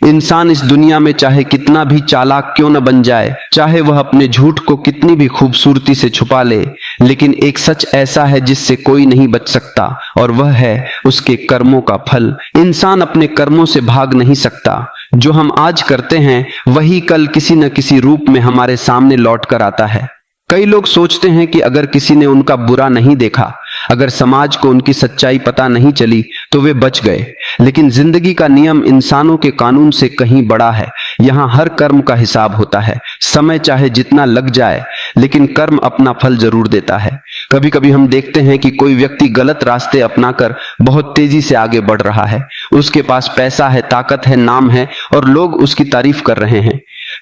इंसान इस दुनिया में चाहे कितना भी चालाक क्यों न बन जाए, चाहे वह अपने झूठ को कितनी भी खूबसूरती से छुपा ले, लेकिन एक सच ऐसा है जिससे कोई नहीं बच सकता, और वह है उसके कर्मों का फल। इंसान अपने कर्मों से भाग नहीं सकता। जो हम आज करते हैं वही कल किसी न किसी रूप में हमारे सामने लौट कर आता है। कई लोग सोचते हैं कि अगर किसी ने उनका बुरा नहीं देखा, अगर समाज को उनकी सच्चाई पता नहीं चली तो वे बच गए, लेकिन जिंदगी का नियम इंसानों के कानून से कहीं बड़ा है। यहाँ हर कर्म का हिसाब होता है। समय चाहे जितना लग जाए, लेकिन कर्म अपना फल जरूर देता है। कभी कभी हम देखते हैं कि कोई व्यक्ति गलत रास्ते अपनाकर बहुत तेजी से आगे बढ़ रहा है। उसके पास पैसा है, ताकत है, नाम है, और लोग उसकी तारीफ कर रहे हैं।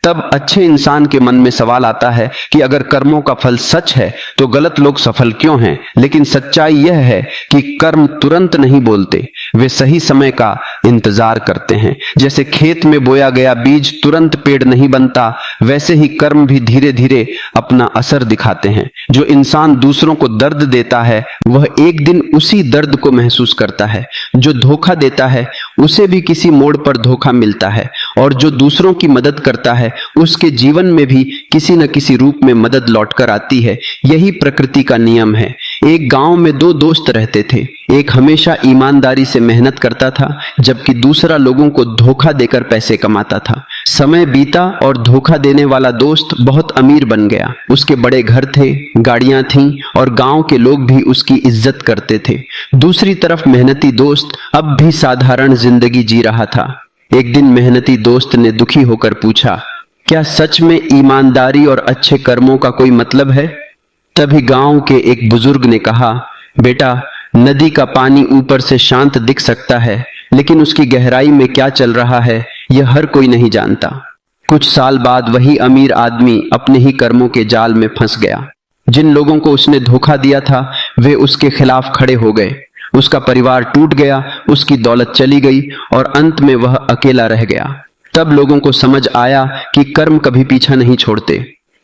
तब अच्छे इंसान के मन में सवाल आता है कि अगर कर्मों का फल सच है तो गलत लोग सफल क्यों हैं? लेकिन सच्चाई यह है कि कर्म तुरंत नहीं बोलते, वे सही समय का इंतजार करते हैं। जैसे खेत में बोया गया बीज तुरंत पेड़ नहीं बनता, वैसे ही कर्म भी धीरे धीरे अपना असर दिखाते हैं। जो इंसान दूसरों को दर्द देता है वह एक दिन उसी दर्द को महसूस करता है। जो धोखा देता है उसे भी किसी मोड़ पर धोखा मिलता है, और जो दूसरों की मदद करता है उसके जीवन में भी किसी न किसी रूप में मदद लौटकर आती है। यही प्रकृति का नियम है। एक गांव में दो दोस्त रहते थे। एक हमेशा ईमानदारी से मेहनत करता था, जबकि दूसरा लोगों को धोखा देकर पैसे कमाता था। समय बीता और धोखा देने वाला दोस्त बहुत अमीर बन गया। उसके बड़े घर थे, गाड़ियां थीं, और गांव के लोग भी उसकी इज्जत करते थे। दूसरी तरफ मेहनती दोस्त अब भी साधारण जिंदगी जी रहा था। एक दिन मेहनती दोस्त ने दुखी होकर पूछा, क्या सच में ईमानदारी और अच्छे कर्मों का कोई मतलब है? तभी गांव के एक बुजुर्ग ने कहा, बेटा, नदी का पानी ऊपर से शांत दिख सकता है, लेकिन उसकी गहराई में क्या चल रहा है यह हर कोई नहीं जानता। कुछ साल बाद वही अमीर आदमी अपने ही कर्मों के जाल में फंस गया। जिन लोगों को उसने धोखा दिया था वे उसके खिलाफ खड़े हो गए। उसका परिवार टूट गया, उसकी दौलत चली गई, और अंत में वह अकेला रह गया। तब लोगों को समझ आया कि कर्म कभी पीछा नहीं छोड़ते।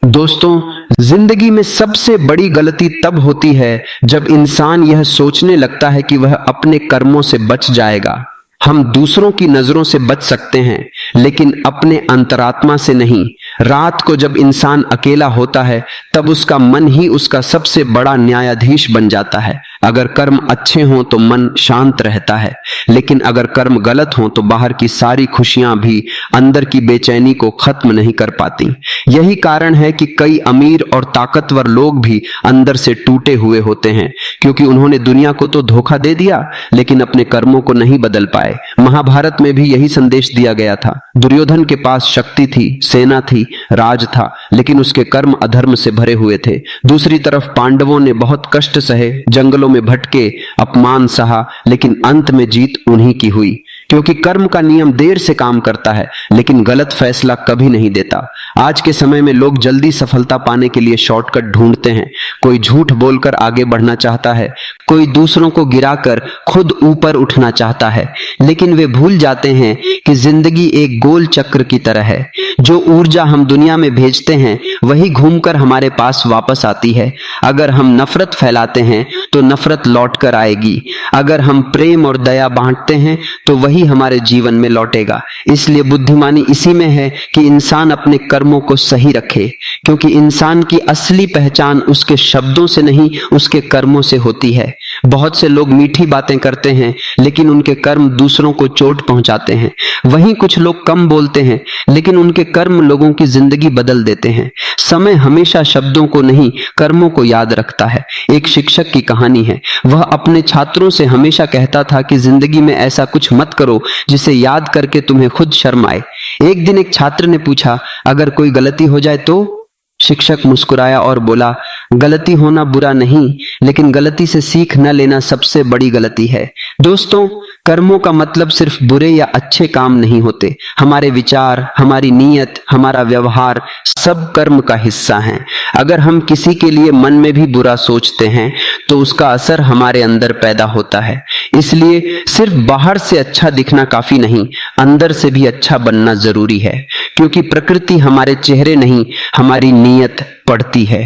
दोस्तों, जिंदगी में सबसे बड़ी गलती तब होती है जब इंसान यह सोचने लगता है कि वह अपने कर्मों से बच जाएगा। हम दूसरों की नजरों से बच सकते हैं, लेकिन अपने अंतरात्मा से नहीं। रात को जब इंसान अकेला होता है तब उसका मन ही उसका सबसे बड़ा न्यायाधीश बन जाता है। अगर कर्म अच्छे हों तो मन शांत रहता है, लेकिन अगर कर्म गलत हों तो बाहर की सारी खुशियां भी अंदर की बेचैनी को खत्म नहीं कर पाती। यही कारण है कि कई अमीर और ताकतवर लोग भी अंदर से टूटे हुए होते हैं, क्योंकि उन्होंने दुनिया को तो धोखा दे दिया, लेकिन अपने कर्मों को नहीं बदल पाए। महाभारत में भी यही संदेश दिया गया था। दुर्योधन के पास शक्ति थी, सेना थी, राज था, लेकिन उसके कर्म अधर्म से भरे हुए थे। दूसरी तरफ पांडवों ने बहुत कष्ट सहे, जंगलों में भटके, अपमान सहा, लेकिन अंत में जीत उन्हीं की हुई। क्योंकि कर्म का नियम देर से काम करता है, लेकिन गलत फैसला कभी नहीं देता। आज के समय में लोग जल्दी सफलता पाने के लिए शॉर्टकट ढूंढते हैं। कोई झूठ बोलकर आगे बढ़ना चाहता है, कोई दूसरों को गिराकर खुद ऊपर उठना चाहता है, लेकिन वे भूल जाते हैं कि जिंदगी एक गोल चक्र की तरह है। जो ऊर्जा हम दुनिया में भेजते हैं वही घूमकर हमारे पास वापस आती है। अगर हम नफरत फैलाते हैं तो नफरत लौट कर आएगी। अगर हम प्रेम और दया बांटते हैं तो वही हमारे जीवन में लौटेगा। इसलिए बुद्धिमानी इसी में है कि इंसान अपने कर्मों को सही रखे, क्योंकि इंसान की असली पहचान उसके शब्दों से नहीं उसके कर्मों से होती है। बहुत से लोग मीठी बातें करते हैं, लेकिन उनके कर्म दूसरों को चोट पहुंचाते हैं। वहीं कुछ लोग कम बोलते हैं, लेकिन उनके कर्म लोगों की जिंदगी बदल देते हैं। समय हमेशा शब्दों को नहीं कर्मों को याद रखता है। एक शिक्षक की कहानी है। वह अपने छात्रों से हमेशा कहता था कि जिंदगी में ऐसा कुछ मत करो जिसे याद करके तुम्हें खुद शर्म आए। एक दिन एक छात्र ने पूछा, अगर कोई गलती हो जाए तो? शिक्षक मुस्कुराया और बोला, गलती होना बुरा नहीं, लेकिन गलती से सीख न लेना सबसे बड़ी गलती है। दोस्तों, कर्मों का मतलब सिर्फ बुरे या अच्छे काम नहीं होते। हमारे विचार, हमारी नीयत, हमारा व्यवहार सब कर्म का हिस्सा हैं। अगर हम किसी के लिए मन में भी बुरा सोचते हैं तो उसका असर हमारे अंदर पैदा होता है। इसलिए सिर्फ बाहर से अच्छा दिखना काफी नहीं, अंदर से भी अच्छा बनना जरूरी है, क्योंकि प्रकृति हमारे चेहरे नहीं हमारी नीयत पड़ती है।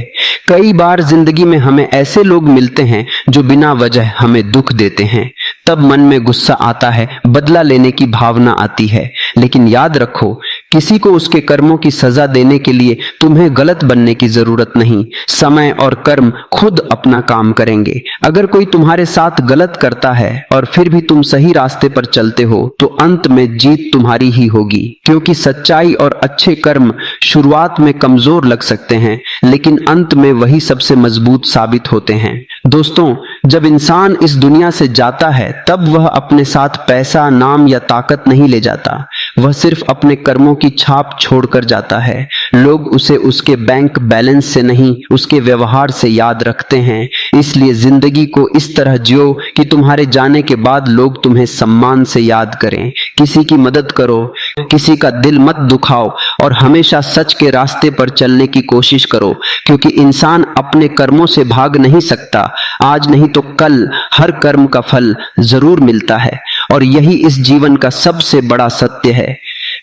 कई बार जिंदगी में हमें ऐसे लोग मिलते हैं जो बिना वजह हमें दुख देते हैं। तब मन में गुस्सा आता है, बदला लेने की भावना आती है, लेकिन याद रखो, किसी को उसके कर्मों की सजा देने के लिए तुम्हें गलत बनने की जरूरत नहीं। समय और कर्म खुद अपना काम करेंगे। अगर कोई तुम्हारे साथ गलत करता है और फिर भी तुम सही रास्ते पर चलते हो तो अंत में जीत तुम्हारी ही होगी, क्योंकि सच्चाई और अच्छे कर्म शुरुआत में कमजोर लग सकते हैं, लेकिन अंत में वही सबसे मजबूत साबित होते हैं। दोस्तों, जब इंसान इस दुनिया से जाता है तब वह अपने साथ पैसा, नाम या ताकत नहीं ले जाता। वह सिर्फ अपने कर्मों की छाप छोड़कर जाता है। लोग उसे उसके बैंक बैलेंस से नहीं, उसके व्यवहार से याद रखते हैं। इसलिए जिंदगी को इस तरह जियो कि तुम्हारे जाने के बाद लोग तुम्हें सम्मान से याद करें। किसी की मदद करो, किसी का दिल मत दुखाओ और हमेशा सच के रास्ते पर चलने की कोशिश करो, क्योंकि इंसान अपने कर्मों से भाग नहीं सकता। आज नहीं तो कल हर कर्म का फल जरूर मिलता है, और यही इस जीवन का सबसे बड़ा सत्य है।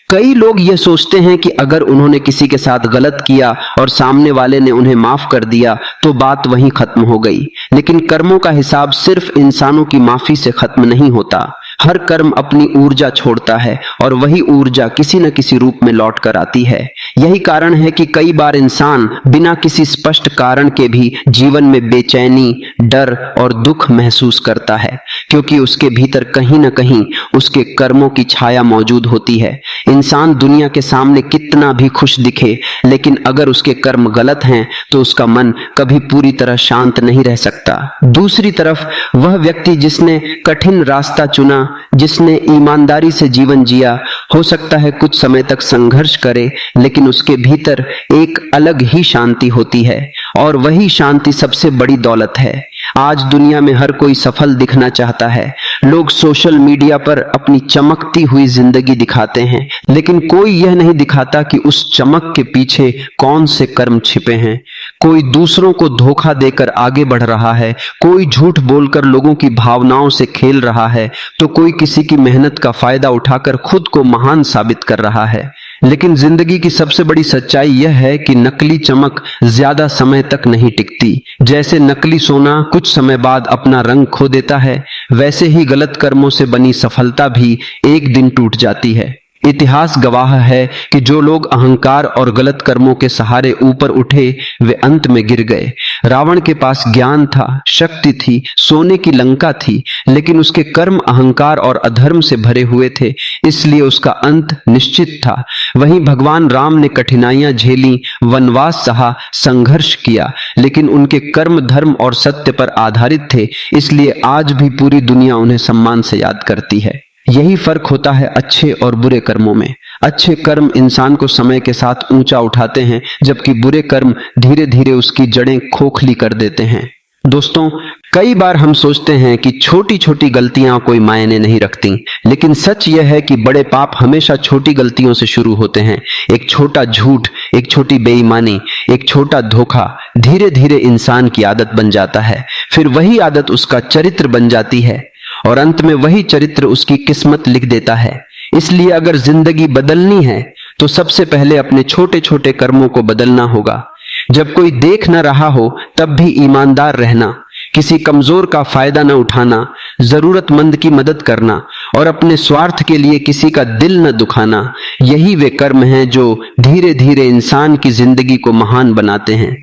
कई लोग यह सोचते हैं कि अगर उन्होंने किसी के साथ गलत किया और सामने वाले ने उन्हें माफ कर दिया तो बात वहीं खत्म हो गई, लेकिन कर्मों का हिसाब सिर्फ इंसानों की माफी से खत्म नहीं होता। हर कर्म अपनी ऊर्जा छोड़ता है और वही ऊर्जा किसी न किसी रूप में लौट कर आती है। यही कारण है कि कई बार इंसान बिना किसी स्पष्ट कारण के भी जीवन में बेचैनी, डर और दुख महसूस करता है, क्योंकि उसके भीतर कहीं न कहीं उसके कर्मों की छाया मौजूद होती है। इंसान दुनिया के सामने कितना भी खुश दिखे, लेकिन अगर उसके कर्म गलत हैं तो उसका मन कभी पूरी तरह शांत नहीं रह सकता। दूसरी तरफ वह व्यक्ति जिसने कठिन रास्ता चुना, जिसने ईमानदारी से जीवन जिया, हो सकता है कुछ समय तक संघर्ष करे, लेकिन उसके भीतर एक अलग ही शांति होती है, और वही शांति सबसे बड़ी दौलत है। आज दुनिया में हर कोई सफल दिखना चाहता है। लोग सोशल मीडिया पर अपनी चमकती हुई जिंदगी दिखाते हैं, लेकिन कोई यह नहीं दिखाता कि उस चमक के पीछे कौन से कर्म छिपे हैं। कोई दूसरों को धोखा देकर आगे बढ़ रहा है, कोई झूठ बोलकर लोगों की भावनाओं से खेल रहा है, तो कोई किसी की मेहनत का फायदा उठाकर खुद को महान साबित कर रहा है। लेकिन जिंदगी की सबसे बड़ी सच्चाई यह है कि नकली चमक ज्यादा समय तक नहीं टिकती। जैसे नकली सोना कुछ समय बाद अपना रंग खो देता है, वैसे ही गलत कर्मों से बनी सफलता भी एक दिन टूट जाती है। इतिहास गवाह है कि जो लोग अहंकार और गलत कर्मों के सहारे ऊपर उठे, वे अंत में गिर गए। रावण के पास ज्ञान था, शक्ति थी, सोने की लंका थी, लेकिन उसके कर्म अहंकार और अधर्म से भरे हुए थे, इसलिए उसका अंत निश्चित था। वहीं भगवान राम ने कठिनाइयां झेली, वनवास सहा, संघर्ष किया, लेकिन उनके कर्म धर्म और सत्य पर आधारित थे, इसलिए आज भी पूरी दुनिया उन्हें सम्मान से याद करती है। यही फर्क होता है अच्छे और बुरे कर्मों में। अच्छे कर्म इंसान को समय के साथ ऊंचा उठाते हैं, जबकि बुरे कर्म धीरे धीरे उसकी जड़ें खोखली कर देते हैं। दोस्तों, कई बार हम सोचते हैं कि छोटी छोटी गलतियां कोई मायने नहीं रखती, लेकिन सच यह है कि बड़े पाप हमेशा छोटी गलतियों से शुरू होते हैं। एक छोटा झूठ, एक छोटी बेईमानी, एक छोटा धोखा धीरे धीरे इंसान की आदत बन जाता है। फिर वही आदत उसका चरित्र बन जाती है, और अंत में वही चरित्र उसकी किस्मत लिख देता है। इसलिए अगर जिंदगी बदलनी है तो सबसे पहले अपने छोटे छोटे कर्मों को बदलना होगा। जब कोई देख न रहा हो तब भी ईमानदार रहना, किसी कमजोर का फायदा न उठाना, जरूरतमंद की मदद करना और अपने स्वार्थ के लिए किसी का दिल न दुखाना, यही वे कर्म हैं जो धीरे धीरे इंसान की जिंदगी को महान बनाते हैं।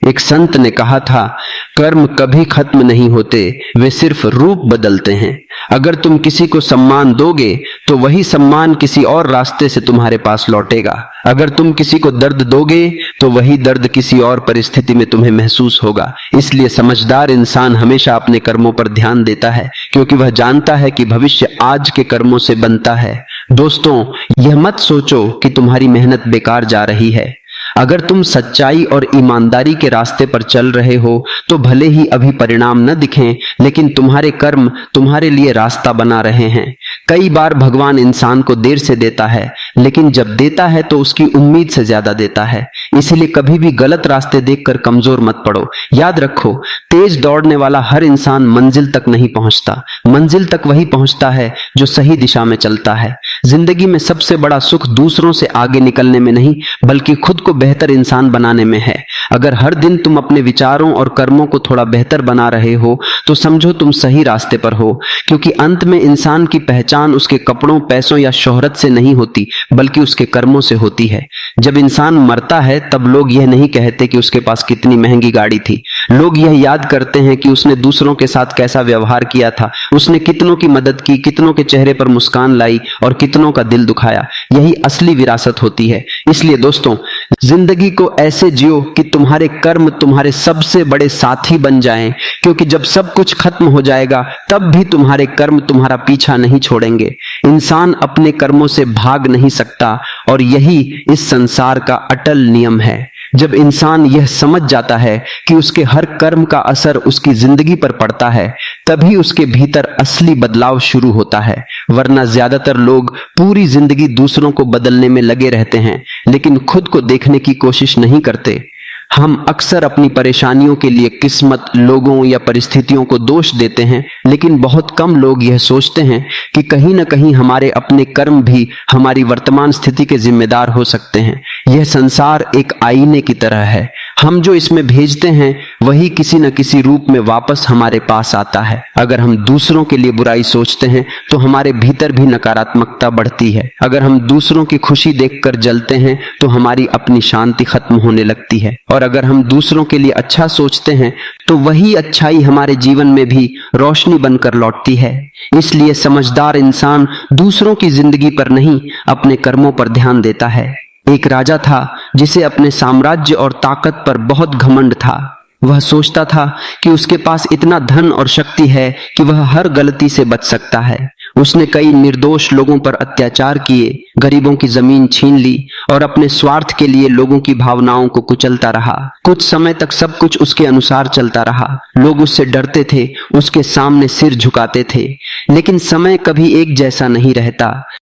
एक संत ने कहा था, कर्म कभी खत्म नहीं होते, वे सिर्फ रूप बदलते हैं। अगर तुम किसी को सम्मान दोगे तो वही सम्मान किसी और रास्ते से तुम्हारे पास लौटेगा। अगर तुम किसी को दर्द दोगे तो वही दर्द किसी और परिस्थिति में तुम्हें महसूस होगा। इसलिए समझदार इंसान हमेशा अपने कर्मों पर ध्यान देता है, क्योंकि वह जानता है कि भविष्य आज के कर्मों से बनता है। दोस्तों, यह मत सोचो कि तुम्हारी मेहनत बेकार जा रही है। अगर तुम सच्चाई और ईमानदारी के रास्ते पर चल रहे हो तो भले ही अभी परिणाम न दिखें, लेकिन तुम्हारे कर्म तुम्हारे लिए रास्ता बना रहे हैं। कई बार भगवान इंसान को देर से देता है, लेकिन जब देता है तो उसकी उम्मीद से ज्यादा देता है। इसलिए कभी भी गलत रास्ते देखकर कमजोर मत पड़ो। याद रखो, तेज दौड़ने वाला हर इंसान मंजिल तक नहीं पहुंचता। मंजिल तक वही पहुंचता है जो सही दिशा में चलता है। जिंदगी में सबसे बड़ा सुख दूसरों से आगे निकलने में नहीं, बल्कि खुद को बेहतर इंसान बनाने में है। अगर हर दिन तुम अपने विचारों और कर्मों को थोड़ा बेहतर बना रहे हो तो समझो तुम सही रास्ते पर हो, क्योंकि अंत में इंसान की पहचान उसके कपड़ों, पैसों या शोहरत से नहीं होती बल्कि उसके कर्मों से होती है। जब इंसान मरता है तब लोग यह नहीं कहते कि उसके पास कितनी महंगी गाड़ी थी, लोग यह याद करते हैं कि उसने दूसरों के साथ कैसा व्यवहार किया था, उसने कितनों की मदद की, कितनों के चेहरे पर मुस्कान लाई और कितनों का दिल दुखाया। यही असली विरासत होती है। इसलिए दोस्तों, जिंदगी को ऐसे जियो कि तुम्हारे कर्म तुम्हारे सबसे बड़े साथी बन जाएं, क्योंकि जब सब कुछ खत्म हो जाएगा तब भी तुम्हारे कर्म तुम्हारा पीछा नहीं छोड़ेंगे। इंसान अपने कर्मों से भाग नहीं सकता और यही इस संसार का अटल नियम है। जब इंसान यह समझ जाता है कि उसके हर कर्म का असर उसकी जिंदगी पर पड़ता है, तभी उसके भीतर असली बदलाव शुरू होता है। वरना ज्यादातर लोग पूरी जिंदगी दूसरों को बदलने में लगे रहते हैं, लेकिन खुद को देखने की कोशिश नहीं करते। हम अक्सर अपनी परेशानियों के लिए किस्मत, लोगों या परिस्थितियों को दोष देते हैं, लेकिन बहुत कम लोग यह सोचते हैं कि कहीं न कहीं हमारे अपने कर्म भी हमारी वर्तमान स्थिति के जिम्मेदार हो सकते हैं। यह संसार एक आईने की तरह है, हम जो इसमें भेजते हैं वही किसी न किसी रूप में वापस हमारे पास आता है। अगर हम दूसरों के लिए बुराई सोचते हैं तो हमारे भीतर भी नकारात्मकता बढ़ती है। अगर हम दूसरों की खुशी देखकर जलते हैं तो हमारी अपनी शांति खत्म होने लगती है। और अगर हम दूसरों के लिए अच्छा सोचते हैं तो वही अच्छाई हमारे जीवन में भी रोशनी बनकर लौटती है। इसलिए समझदार इंसान दूसरों की जिंदगी पर नहीं, अपने कर्मों पर ध्यान देता है। एक राजा था जिसे अपने साम्राज्य और ताकत पर बहुत घमंड था। वह सोचता था कि उसके पास इतना धन और शक्ति है कि वह हर गलती से बच सकता है। उसने कई निर्दोष लोगों पर अत्याचार किए, गरीबों की जमीन छीन ली और अपने स्वार्थ के लिए लोगों की भावनाओं को कुचलता रहा। कुछ समय तक सब कुछ उसके अनुसार चलता रहा। लोग उससे डरते थे, उसके सामने सिर झुकाते थे। लेकिन समय कभी एक जैसा नहीं रहता।